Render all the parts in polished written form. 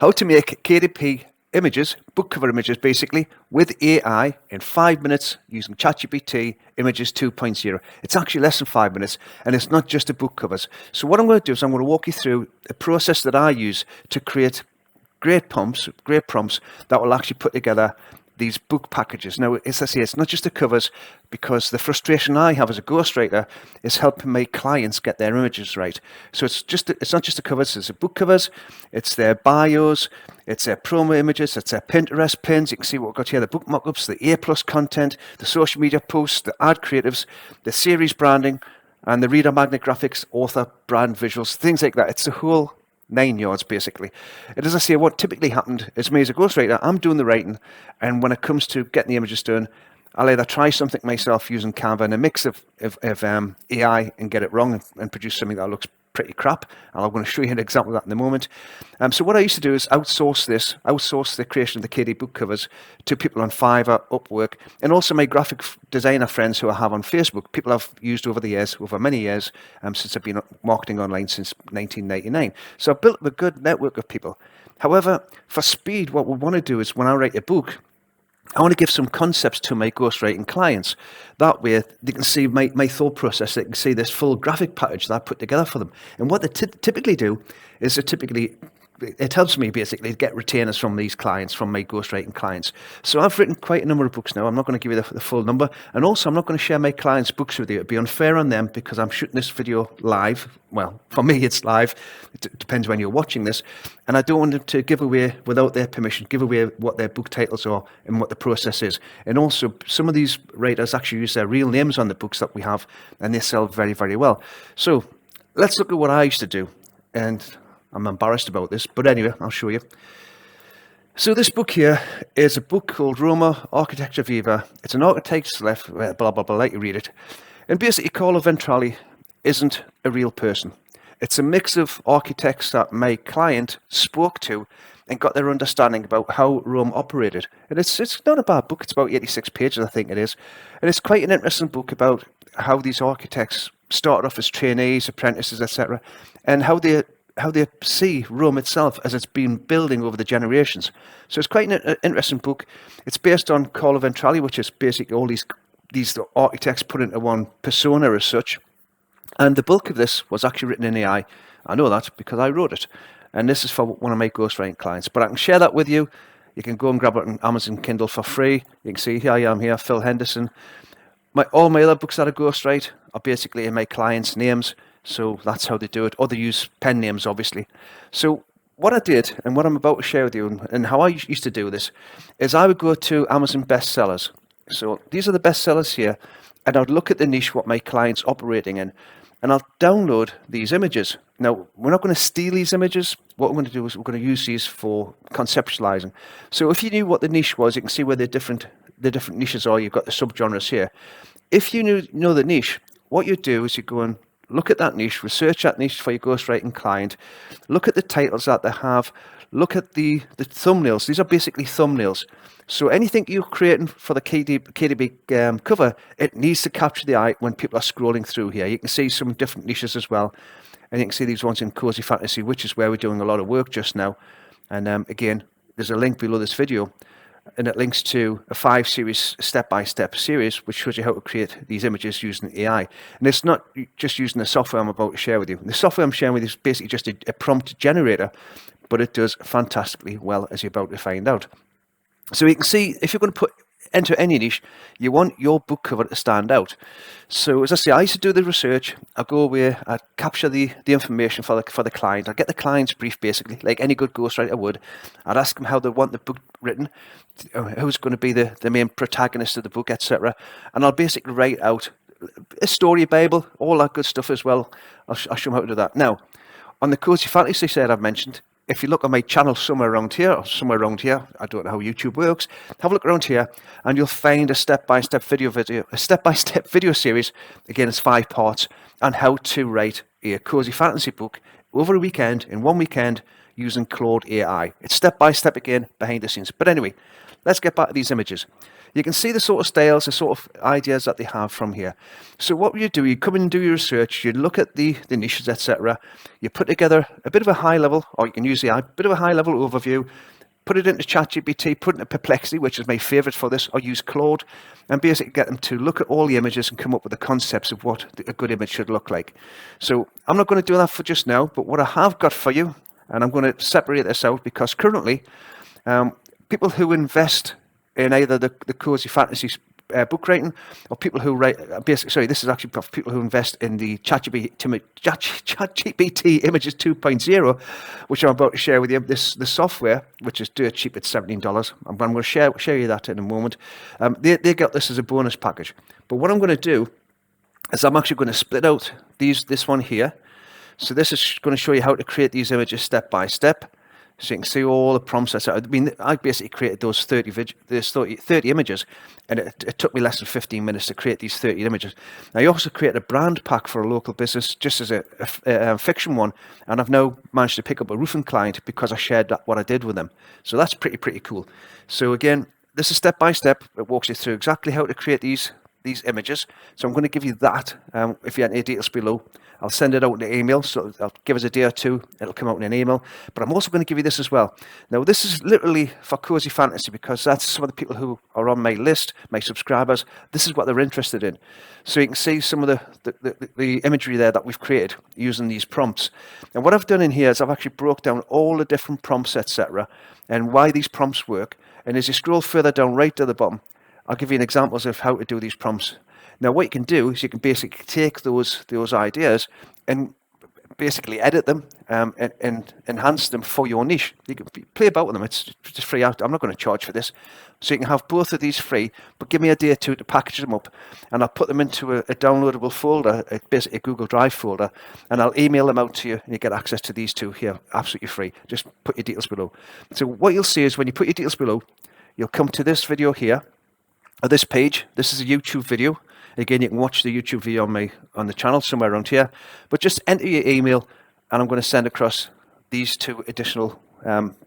How to make KDP images, book cover images basically, with AI in 5 minutes using ChatGPT Images 2.0. It's actually less than 5 minutes, and it's not just the book covers. So what I'm going to do is I'm going to walk you through a process that I use to create great prompts that will actually put together these book packages. Now, as I say, it's not just the covers, because the frustration I have as a ghostwriter is helping my clients get their images right. So it's not just the covers, it's the book covers, it's their bios, it's their promo images, it's their Pinterest pins. You can see what we've got here, the book mockups, the A+ content, the social media posts, the ad creatives, the series branding, and the reader magnet graphics, author brand visuals, things like that. It's the whole 9 yards basically. And as I say, what typically happened is, me as a ghostwriter, I'm doing the writing, and when it comes to getting the images done, I'll either try something myself using Canva and a mix of AI and get it wrong and produce something that looks pretty crap. And I'm going to show you an example of that in a moment. So what I used to do is outsource the creation of the KD book covers to people on Fiverr, Upwork, and also my graphic designer friends who I have on Facebook, people I've used over many years, since I've been marketing online since 1999. So I've built a good network of people. However, for speed, what we want to do is, when I write a book, I want to give some concepts to my ghostwriting clients. That way they can see my thought process. They can see this full graphic package that I put together for them. And what they typically do is it helps me basically get retainers from these clients, from my ghostwriting clients. So I've written quite a number of books now. I'm not going to give you the full number. And also, I'm not going to share my clients' books with you. It'd be unfair on them, because I'm shooting this video live. Well, for me, it's live. It depends when you're watching this. And I don't want them to give away, without their permission, give away what their book titles are and what the process is. And also, some of these writers actually use their real names on the books that we have, and they sell very, very well. So let's look at what I used to do. And I'm embarrassed about this, but anyway, I'll show you. So this book here is a book called Roma Architecture Viva. It's an architect's left, blah, blah, blah, let you read it. And basically, Carlo Ventrali isn't a real person. It's a mix of architects that my client spoke to and got their understanding about how Rome operated. And it's not a bad book. It's about 86 pages, I think it is. And it's quite an interesting book about how these architects started off as trainees, apprentices, etc., and how they see Rome itself as it's been building over the generations. So it's quite an interesting book. It's based on Carlo Ventrali, which is basically all these architects put into one persona as such. And the bulk of this was actually written in AI. I know that because I wrote it. And this is for one of my ghostwriting clients. But I can share that with you. You can go and grab it on Amazon Kindle for free. You can see, here I am here, Phil Henderson. All my other books that I ghostwrite are basically in my clients' names. So that's how they do it. Or they use pen names, obviously. So what I did, and what I'm about to share with you, and how I used to do this, is I would go to Amazon bestsellers. So these are the bestsellers here. And I'd look at the niche, what my client's operating in. And I'll download these images. Now, we're not going to steal these images. What we're going to do is we're going to use these for conceptualizing. So if you knew what the niche was, you can see where the different niches are. You've got the subgenres here. If you know the niche, what you do is you go and look at that niche, research that niche for your ghostwriting client, look at the titles that they have, look at the thumbnails. These are basically thumbnails. So anything you're creating for the KDP cover, it needs to capture the eye when people are scrolling through here. You can see some different niches as well. And you can see these ones in cozy fantasy, which is where we're doing a lot of work just now. And again, there's a link below this video, and it links to a 5-series step-by-step series which shows you how to create these images using AI. And it's not just using the software I'm about to share with you. The software I'm sharing with you is basically just a prompt generator, but it does fantastically well, as you're about to find out. So you can see, if you're going to enter any niche, you want your book cover to stand out. So as I say, I used to do the research. I go away, I capture the information for the client. I get the client's brief, basically, like any good ghostwriter would. I'd ask them how they want the book written, who's going to be the main protagonist of the book, etc. And I'll basically write out a story bible, all that good stuff as well. I'll show them how to do that. Now, on the cozy fantasy side I've mentioned, if you look at my channel somewhere around here, I don't know how YouTube works, have a look around here and you'll find a step-by-step video series. Again, it's 5 parts on how to write a cozy fantasy book over a weekend, in 1 weekend, using Claude AI. It's step by step again behind the scenes. But anyway, let's get back to these images. You can see the sort of styles, the sort of ideas that they have from here. So what you do, you come in and do your research, you look at the niches, etc. You put together a bit of a high level, or you can use the bit of a high level overview, put it into ChatGPT, put it into Perplexity, which is my favorite for this, or use Claude, and basically get them to look at all the images and come up with the concepts of what a good image should look like. So I'm not going to do that for just now, but what I have got for you, and I'm going to separate this out because currently people who invest in either the cozy fantasy book writing, or people who write, basically, this is actually for people who invest in the ChatGPT Images 2.0, which I'm about to share with you. This software, which is dirt cheap at $17. I'm going to share you that in a moment. They got this as a bonus package. But what I'm going to do is I'm actually going to split out this one here. So this is going to show you how to create these images step by step. So you can see all the prompts. I basically created those 30 images, and it took me less than 15 minutes to create these 30 images. Now, I also created a brand pack for a local business, just as a fiction one, and I've now managed to pick up a roofing client because I shared what I did with them. So that's pretty cool. So again, this is step by step. It walks you through exactly how to create these images. So I'm going to give you that. If you have any details below, I'll send it out in an email. So I'll give us a day or two. It'll come out in an email. But I'm also going to give you this as well. Now, this is literally for Cozy Fantasy because that's some of the people who are on my list, my subscribers. This is what they're interested in. So you can see some of the imagery there that we've created using these prompts. And what I've done in here is I've actually broke down all the different prompts, etc., and why these prompts work. And as you scroll further down right to the bottom, I'll give you an examples of how to do these prompts. Now, what you can do is you can basically take those ideas and basically edit them and enhance them for your niche. You can play about with them. It's just free out. I'm not going to charge for this. So you can have both of these free, but give me a day or two to package them up, and I'll put them into a downloadable folder, basically a Google Drive folder, and I'll email them out to you, and you get access to these two here, absolutely free. Just put your details below. So what you'll see is when you put your details below, you'll come to this video here, or this page. This is a YouTube video. Again, you can watch the YouTube video on the channel somewhere around here. But just enter your email, and I'm going to send across these two additional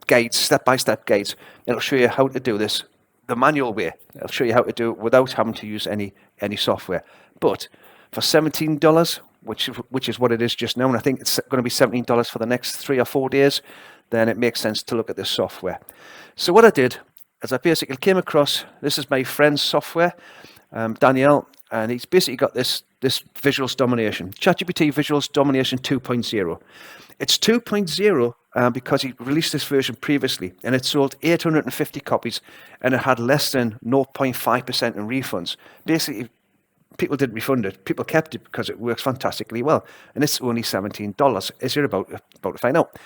guides, step-by-step guides. It'll show you how to do this the manual way. It'll show you how to do it without having to use any software. But for $17, which is what it is just now, and I think it's going to be $17 for the next 3 or 4 days, then it makes sense to look at this software. So what I did is I basically came across, this is my friend's software, Danielle, and he's basically got this Visuals Domination, ChatGPT Visuals Domination 2.0. It's 2.0 because he released this version previously, and it sold 850 copies, and it had less than 0.5% in refunds. Basically, people didn't refund it. People kept it because it works fantastically well, and it's only $17, as you're about to find out.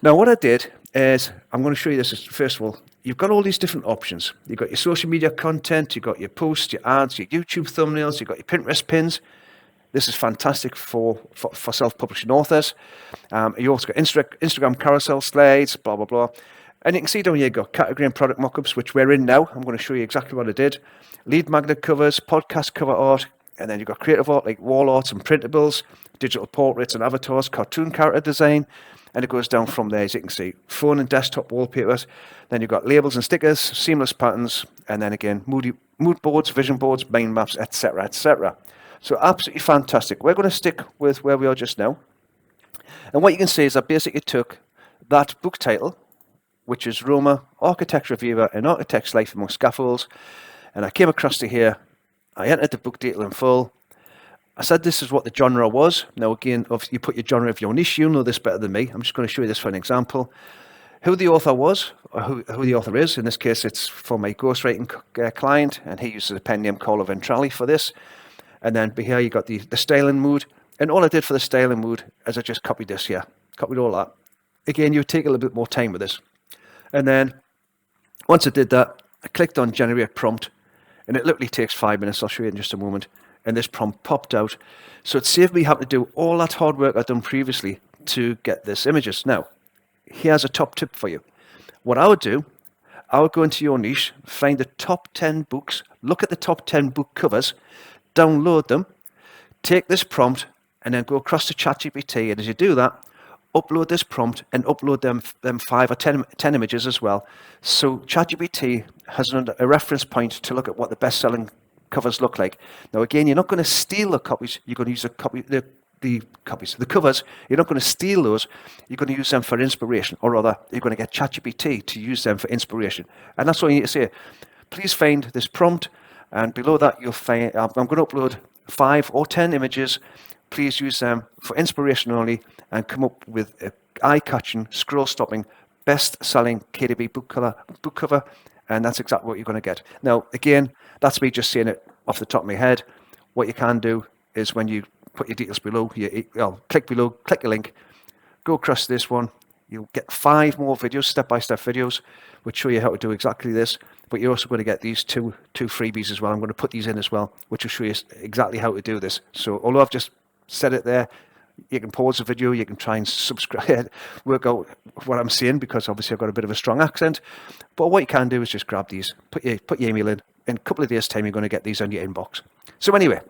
Now, what I did is, I'm going to show you this. First of all, you've got all these different options. You've got your social media content, you've got your posts, your ads, your YouTube thumbnails, you've got your Pinterest pins. This is fantastic for self-publishing authors. You also got Instagram carousel slides, blah, blah, blah. And you can see down here, you've got category and product mockups, which we're in now. I'm going to show you exactly what I did. Lead magnet covers, podcast cover art, and then you've got creative art like wall arts and printables, digital portraits and avatars, cartoon character design, and it goes down from there, as you can see. Phone and desktop wallpapers. Then you've got labels and stickers, seamless patterns, and then again, mood boards, vision boards, mind maps, etc., etc. So absolutely fantastic. We're going to stick with where we are just now. And what you can see is I basically took that book title, which is Roma, Architecture Viewer, An Architect's Life Among Scaffolds, and I came across to here. I entered the book title in full. I said this is what the genre was. Now again, if you put your genre of your niche, you'll know this better than me. I'm just going to show you this for an example. Who the author was, or who the author is. In this case, it's for my ghostwriting client, and he uses a pen name Carlo Ventrali for this. And then here you got the styling mood. And all I did for the styling mood is I just copied this here. Copied all that. Again, you would take a little bit more time with this. And then once I did that, I clicked on generate prompt, and it literally takes 5 minutes. I'll show you in just a moment. And this prompt popped out. So it saved me having to do all that hard work I'd done previously to get this images. Now, here's a top tip for you. What I would do, I would go into your niche, find the top 10 books, look at the top 10 book covers, download them, take this prompt, and then go across to ChatGPT. And as you do that, upload this prompt and upload them 5 or 10 images as well. So ChatGPT has a reference point to look at what the best-selling covers look like. Now again, you're not going to steal the copies. You're going to use the covers. You're not going to steal those. You're going to use them for inspiration, or rather, you're going to get ChatGPT to use them for inspiration. And that's all you need to say. Please find this prompt, and below that you'll find. I'm going to upload 5 or 10 images. Please use them for inspiration only, and come up with an eye-catching, scroll-stopping, best-selling KDP book cover, and that's exactly what you're going to get. Now, again, that's me just saying it off the top of my head. What you can do is when you put your details below, click below, click a link, go across this one. You'll get 5 more videos, step-by-step videos, which show you how to do exactly this. But you're also going to get these two freebies as well. I'm going to put these in as well, which will show you exactly how to do this. So although I've just said it there, you can pause the video, you can try and subscribe, work out what I'm saying, because obviously I've got a bit of a strong accent. But what you can do is just grab these, put your email in a couple of days' time, you're going to get these on your inbox. So anyway,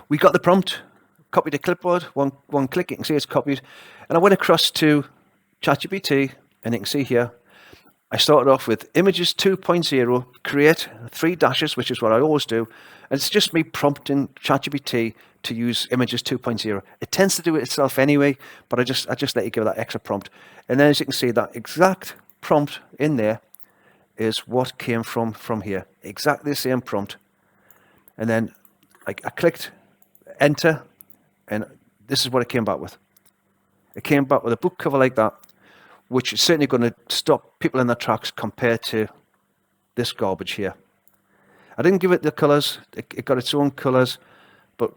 we got the prompt, copied the clipboard, one click, you can see it's copied. And I went across to ChatGPT, and you can see here, I started off with Images 2.0, create 3 dashes, which is what I always do. And it's just me prompting ChatGPT to use Images 2.0. It tends to do it itself anyway, but I just let you give that extra prompt. And then as you can see, that exact prompt in there is what came from here. Exactly the same prompt. And then I clicked enter, and this is what it came back with. It came back with a book cover like that, which is certainly going to stop people in their tracks compared to this garbage here. I didn't give it the colors. It got its own colors, but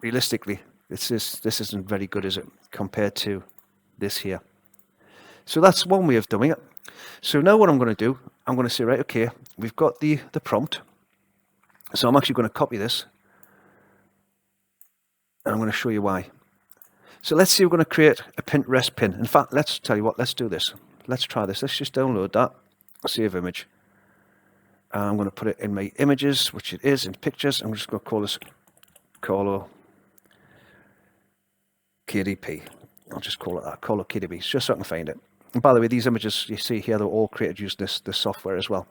realistically, this isn't very good, is it, compared to this here? So that's one way of doing it. So now what I'm going to do, I'm going to say, right, okay, we've got the prompt. So I'm actually going to copy this, and I'm going to show you why. So let's say we're going to create a Pinterest pin. In fact, let's tell you what, let's do this. Let's try this. Let's just download that, save image. And I'm going to put it in my images, which it is in pictures. I'm just going to call this Carlo KDP. I'll just call it that, Carlo KDP, just so I can find it. And by the way, these images you see here, they're all created using this software as well.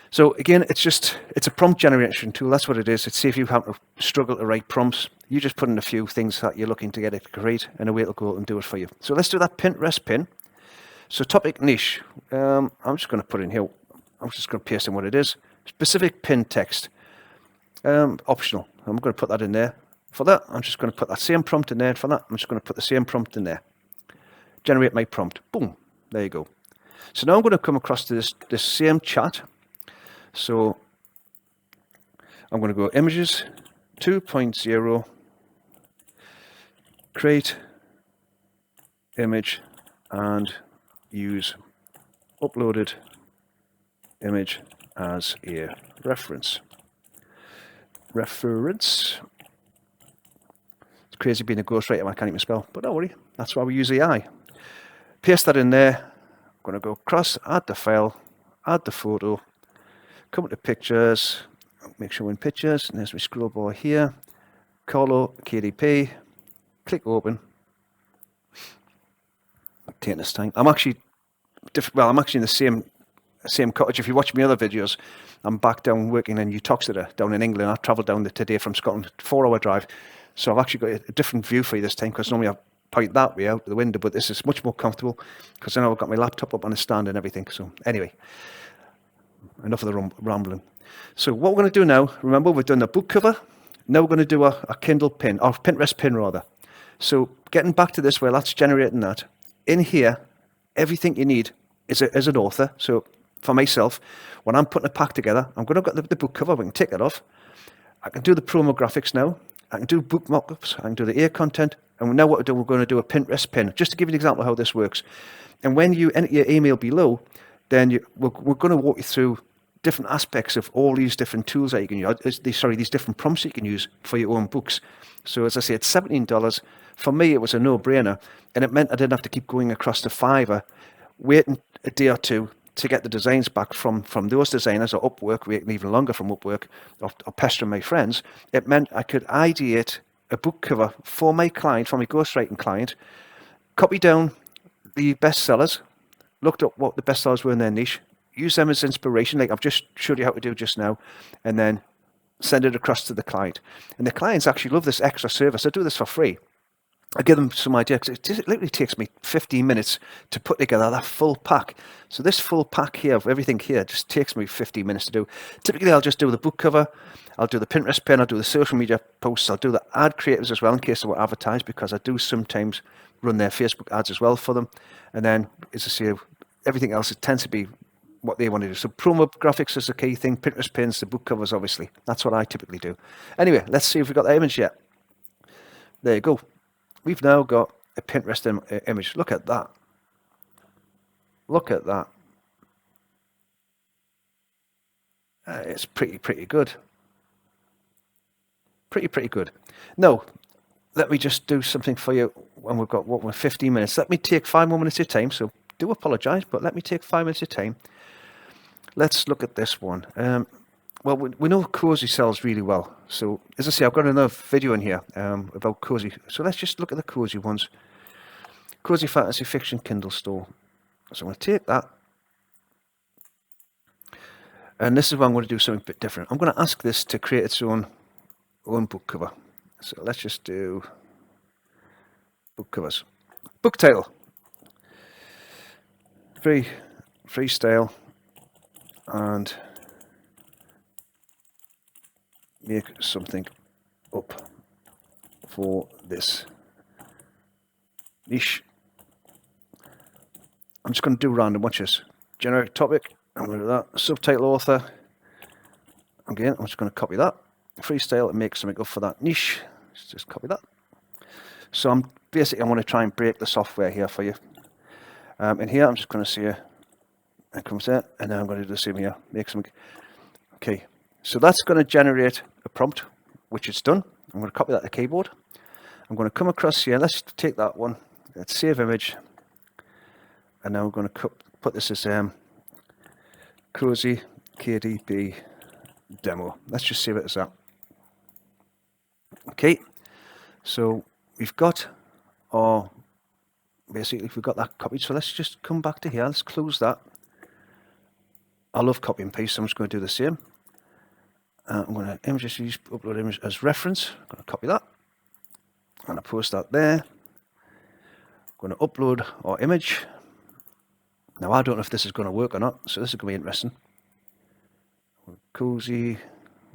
So again, it's a prompt generation tool. That's what it is. It's see if you have to struggle to write prompts, you just put in a few things that you're looking to get it to create, and away it'll go and do it for you. So let's do that Pinterest pin. So topic niche. I'm just going to put in here. I'm just going to paste in what it is. Specific pin text. Optional. I'm going to put that in there. For that, I'm just going to put that same prompt in there. For that, I'm just going to put the same prompt in there. Generate my prompt. Boom. There you go. So now I'm going to come across to this same chat. So I'm going to go Images 2.0, create image, and use uploaded image as a reference. It's crazy being a ghostwriter, I can't even spell, but don't worry, that's why we use AI. Paste that in there. I'm going to go across, add the file, add the photo, come into pictures, make sure we're in pictures, and there's my scroll bar here. Carlo KDP, click open. Taking this time. I'm actually in the same cottage. If you watch my other videos, I'm back down working in Uttoxeter down in England. I've travelled down today from Scotland, 4-hour drive. So I've actually got a different view for you this time, because normally I point that way out the window, but this is much more comfortable because I know I've got my laptop up on the stand and everything. So anyway, enough of the rambling. So what we're going to do now, remember we've done the book cover. Now we're going to do a Kindle pin, or Pinterest pin rather. So getting back to this, where that's generating that, in here, everything you need is an author. So for myself, when I'm putting a pack together, I'm going to get the book cover. We can take it off. I can do the promo graphics now. I can do book mock-ups. I can do the air content. And now what we're going to do a Pinterest pin, just to give you an example of how this works. And when you enter your email below, then we're going to walk you through different aspects of all these different tools that you can use. These different prompts you can use for your own books. So as I say, it's $17. For me, it was a no-brainer, and it meant I didn't have to keep going across to Fiverr, waiting a day or two to get the designs back from those designers, or Upwork, waiting even longer from Upwork, or pestering my friends. It meant I could ideate a book cover for my client, for my ghostwriting client, copy down the bestsellers, looked up what the bestsellers were in their niche, use them as inspiration, like I've just showed you how to do just now, and then send it across to the client. And the clients actually love this extra service. I do this for free. I give them some idea, because it literally takes me 15 minutes to put together that full pack. So this full pack here of everything here just takes me 15 minutes to do. Typically, I'll just do the book cover, I'll do the Pinterest pin, I'll do the social media posts, I'll do the ad creatives as well in case they want to advertise, because I do sometimes run their Facebook ads as well for them. And then, as I say, everything else, it tends to be what they want to do. So promo graphics is the key thing, Pinterest pins, the book covers, obviously. That's what I typically do. Anyway, let's see if we've got that image yet. There you go. We've now got a Pinterest image. Look at that. Look at that. It's pretty good. Pretty good. Now, let me just do something for you when we've got, we're 15 minutes. Let me take 5 more minutes of time. So do apologize, but let me take 5 minutes of time. Let's look at this one. Well, we know Cozy sells really well. So, as I say, I've got another video in here about Cozy. So let's just look at the Cozy ones. Cozy Fantasy Fiction Kindle Store. So I'm going to take that. And this is where I'm going to do something a bit different. I'm going to ask this to create its own book cover. So let's just do book covers. Book title. Freestyle. And make something up for this niche. I'm just going to do random, watch this. Generic topic, I'm going to do that. Subtitle author, again, I'm just going to copy that. Freestyle and make something up for that niche. Just copy that. So I'm want to try and break the software here for you. In here, I'm just going to say, and comes there, and then I'm going to do the same here, make something. Okay, so that's going to generate a prompt, which it's done. I'm going to copy that to the keyboard. I'm going to come across here. Let's take that one. Let's save image. And now we're going to put this as Cozy KDP demo. Let's just save it as that. Okay, so we've got our, basically we've got that copied. So let's just come back to here. Let's close that. I love copy and paste, so I'm just going to do the same. I'm going to upload image as reference. I'm going to copy that. I'm going to post that there. I'm going to upload our image. Now I don't know if this is going to work or not, so this is going to be interesting. Cozy,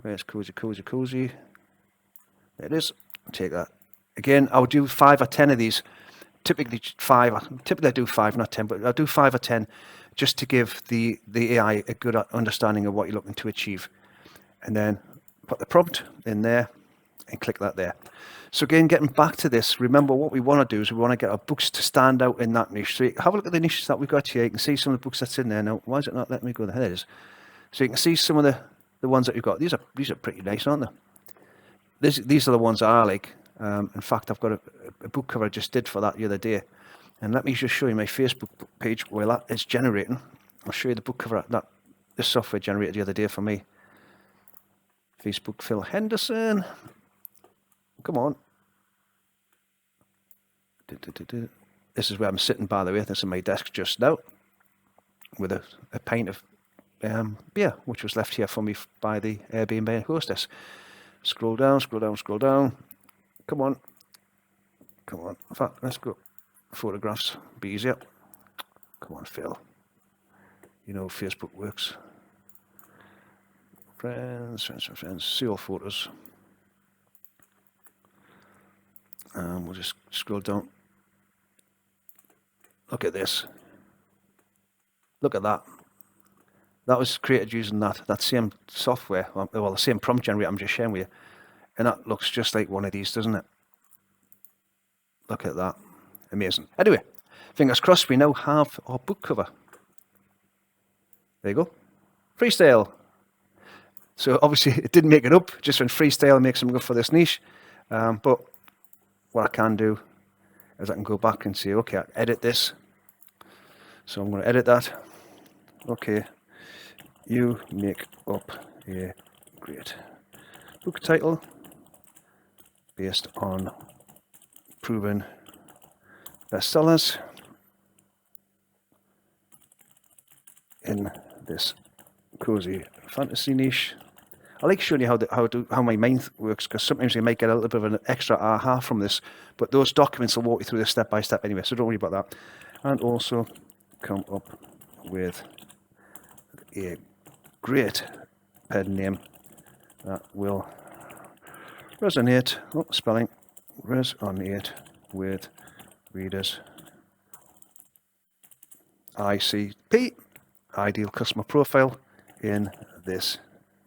where's Cozy? There it is. Take that. Again, I would do 5 or 10 of these. Typically 5. Typically I do 5, not 10, but I'll do 5 or 10 just to give the AI a good understanding of what you're looking to achieve. And then put the prompt in there and click that there. So again, getting back to this, remember what we want to do is we want to get our books to stand out in that niche. So have a look at the niches that we've got here. You can see some of the books that's in there. Now, why is it not letting me go there? There it is. So you can see some of the ones that we've got. These are pretty nice, aren't they? These are the ones that I like. In fact, I've got a book cover I just did for that the other day. And let me just show you my Facebook page where that is generating. I'll show you the book cover that this software generated the other day for me. Facebook Phil Henderson. Come on. This is where I'm sitting, by the way. This is my desk just now with a pint of beer, which was left here for me by the Airbnb hostess. Scroll down. Come on. In fact, let's go. Photographs, be easier. Come on, Phil. You know Facebook works. Friends. See all photos. We'll just scroll down. Look at this. Look at that. That was created using that same software, well, the same prompt generator I'm just sharing with you. And that looks just like one of these, doesn't it? Look at that. Amazing. Anyway, fingers crossed, we now have our book cover. There you go. Freestyle. So obviously it didn't make it up, just went freestyle and make something up for this niche. But what I can do is I can go back and say, okay, I edit this. So I'm going to edit that. Okay, you make up a great book title based on proven bestsellers in this cozy fantasy niche. I like showing you how my mind works, because sometimes you might get a little bit of an extra aha from this, but those documents will walk you through this step by step anyway, so don't worry about that. And also come up with a great pen name that will resonate, resonate with readers. ICP, ideal customer profile, in this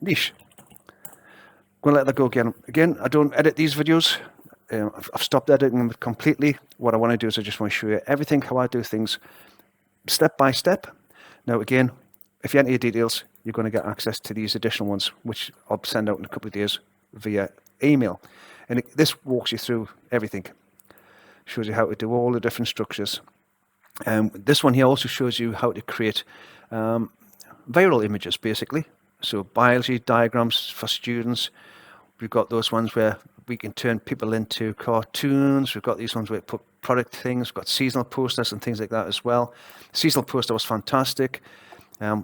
niche. I'm going to let that go again. Again, I don't edit these videos. I've stopped editing them completely. What I want to do is I just want to show you everything, how I do things step by step. Now again, if you enter your details, you're going to get access to these additional ones, which I'll send out in a couple of days via email. And this walks you through everything. Shows you how to do all the different structures. This one here also shows you how to create viral images, basically. So biology diagrams for students. We've got those ones where we can turn people into cartoons. We've got these ones where we put product things. We've got seasonal posters and things like that as well. Seasonal poster was fantastic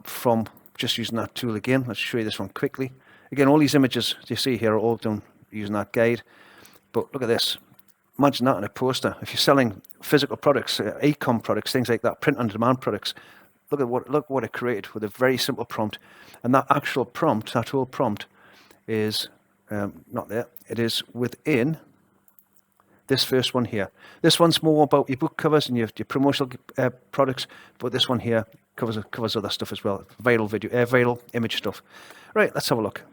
from just using that tool again. Let's show you this one quickly. Again, all these images you see here are all done using that guide. But look at this. Imagine that in a poster. If you're selling physical products, e-com products, things like that, print-on-demand products, look what it created with a very simple prompt. And that actual prompt, that whole prompt, is not there. It is within this first one here. This one's more about your book covers and your promotional products, but this one here covers other stuff as well. Viral video, viral image stuff. Right, let's have a look.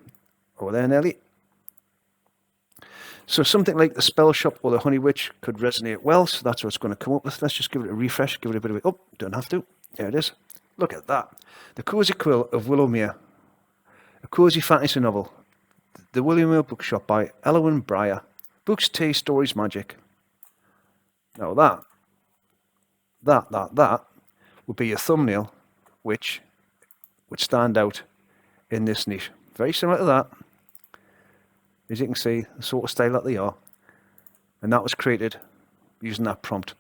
Over there, Nelly. So something like the Spell Shop or the Honey Witch could resonate well. So that's what it's going to come up with. Let's just give it a refresh, give it a bit of a, oh, don't have to. There it is. Look at that. The Cozy Quill of Willowmere. A cozy fantasy novel. The Willowmere Bookshop by Elwyn Breyer. Books, tea, stories, magic. Now that would be your thumbnail, which would stand out in this niche. Very similar to that. As you can see, the sort of style that they are. And that was created using that prompt.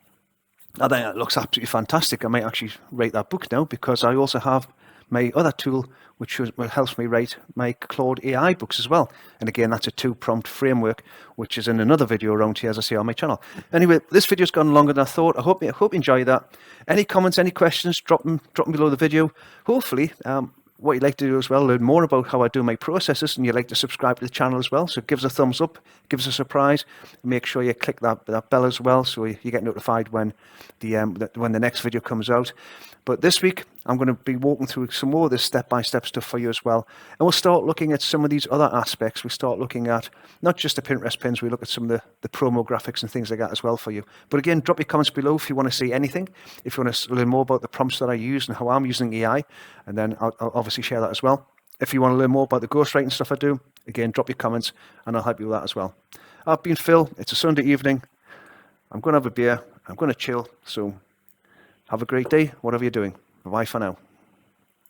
I think that looks absolutely fantastic. I might actually write that book now, because I also have my other tool which helps me write my Claude AI books as well. And again, that's a 2-prompt framework, which is in another video around here, as I say, on my channel. Anyway, this video's gone longer than I thought. I hope you enjoy that. Any comments, any questions, drop them below the video. Hopefully, what you'd like to do as well, learn more about how I do my processes, and you'd like to subscribe to the channel as well. So give us a thumbs up, give us a surprise. Make sure you click that bell as well, so you get notified when the next video comes out. But this week, I'm going to be walking through some more of this step-by-step stuff for you as well. And we'll start looking at some of these other aspects. We start looking at not just the Pinterest pins, we look at some of the promo graphics and things like that as well for you. But again, drop your comments below if you want to see anything, if you want to learn more about the prompts that I use and how I'm using AI, and then I'll obviously share that as well. If you want to learn more about the ghostwriting stuff I do, again, drop your comments and I'll help you with that as well. I've been Phil. It's a Sunday evening. I'm going to have a beer. I'm going to chill. So have a great day, whatever you're doing. Bye for now.